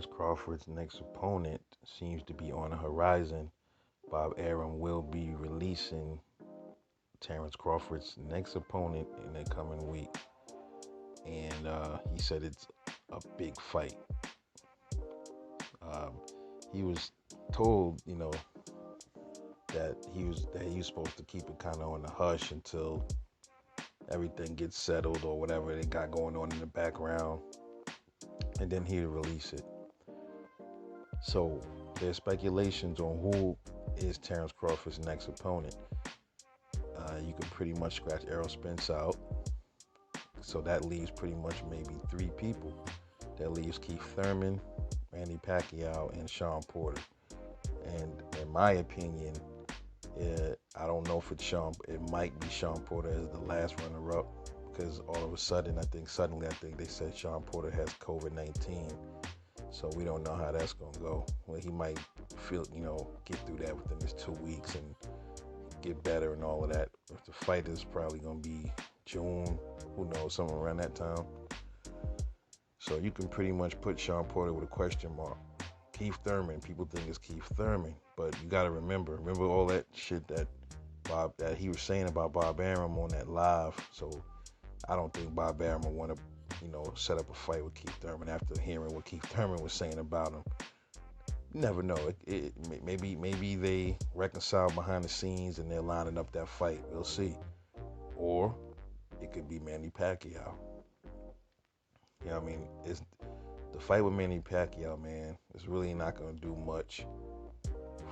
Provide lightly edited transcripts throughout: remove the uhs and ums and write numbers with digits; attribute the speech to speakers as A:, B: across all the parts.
A: Terence Crawford's next opponent seems to be on the horizon. Bob Arum will be releasing Terence Crawford's next opponent in the coming week. And he said it's a big fight. Um, he was told, that he was supposed to keep it kind of on the hush until everything gets settled or whatever they got going on in the background, and then he'd release it. So there's speculations on who is Terence Crawford's next opponent. You can pretty much scratch Errol Spence out, so that leaves pretty much maybe three people. That leaves Keith Thurman, Manny Pacquiao, and Shawn Porter. And in my opinion, I don't know if it's Shawn. It might be Shawn Porter as the last runner-up, because all of a sudden, I think they said Shawn Porter has COVID-19. So we don't know how that's gonna go. Well, he might get through that within his 2 weeks and get better and all of that. If the fight is probably gonna be June, who knows, somewhere around that time. So you can pretty much put Shawn Porter with a question mark. Keith Thurman, people think it's Keith Thurman, but you got to remember all that shit that he was saying about Bob Arum on that live. So I don't think Bob Arum will want to, set up a fight with Keith Thurman after hearing what Keith Thurman was saying about him. You never know. Maybe they reconcile behind the scenes and they're lining up that fight. We'll see. Or it could be Manny Pacquiao. It's the fight with Manny Pacquiao, man. It's really not going to do much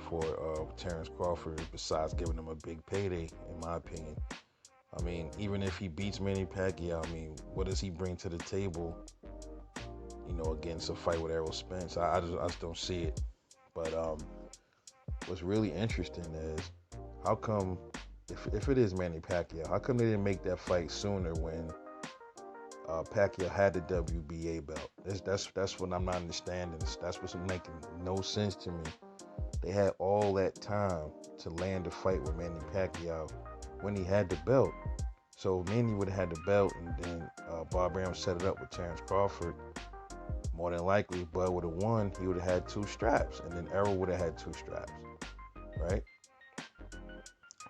A: for Terence Crawford besides giving him a big payday, in my opinion. Even if he beats Manny Pacquiao, what does he bring to the table, against a fight with Errol Spence? I just don't see it. But what's really interesting is, how come, if it is Manny Pacquiao, how come they didn't make that fight sooner when Pacquiao had the WBA belt? That's what I'm not understanding. That's what's making no sense to me. They had all that time to land a fight with Manny Pacquiao when he had the belt. So Manny would have had the belt, and then Bob Arum set it up with Terence Crawford. More than likely, Bud would have won. He would have had 2 straps, and then Errol would have had 2 straps, right?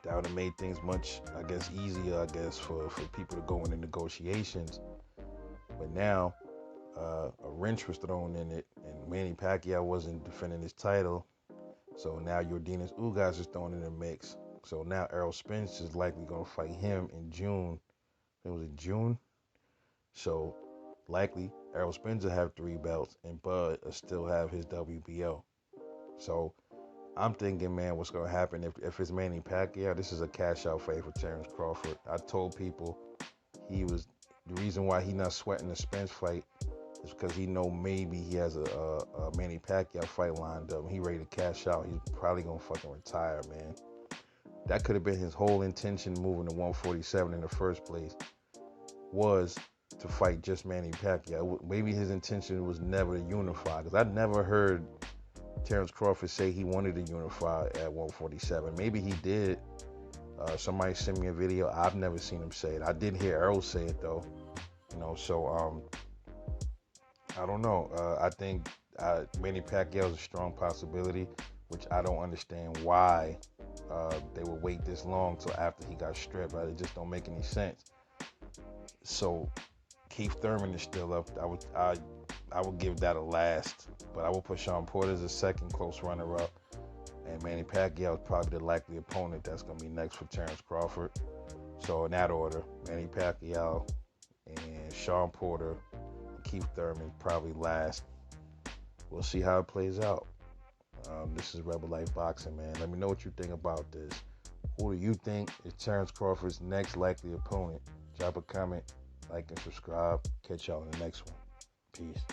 A: That would have made things much, easier, for people to go into negotiations. But now, a wrench was thrown in it, and Manny Pacquiao wasn't defending his title. So now Yordenis Ugas is thrown in the mix. So now Errol Spence is likely going to fight him in June. It was in June. So likely Errol Spence will have 3 belts, and Bud will still have his WBO. So I'm thinking, man, what's going to happen if it's Manny Pacquiao? This is a cash out fight for Terence Crawford. I told people the reason why he not sweating the Spence fight is because he know maybe he has a Manny Pacquiao fight lined up. He ready to cash out. He's probably going to fucking retire, man. That could have been his whole intention moving to 147 in the first place, was to fight just Manny Pacquiao. Maybe his intention was never to unify, because I never heard Terence Crawford say he wanted to unify at 147. Maybe he did. Somebody sent me a video. I've never seen him say it. I did hear Errol say it, though. So I don't know. I think Manny Pacquiao is a strong possibility, which I don't understand why they would wait this long till after he got stripped. It just don't make any sense. So Keith Thurman is still up. I would give that a last, but I will put Shawn Porter as a second close runner-up, and Manny Pacquiao is probably the likely opponent that's going to be next for Terence Crawford. So in that order, Manny Pacquiao and Shawn Porter, and Keith Thurman probably last. We'll see how it plays out. This is Rebel Life Boxing, man. Let me know what you think about this. Who do you think is Terence Crawford's next likely opponent? Drop a comment, like, and subscribe. Catch y'all in the next one. Peace.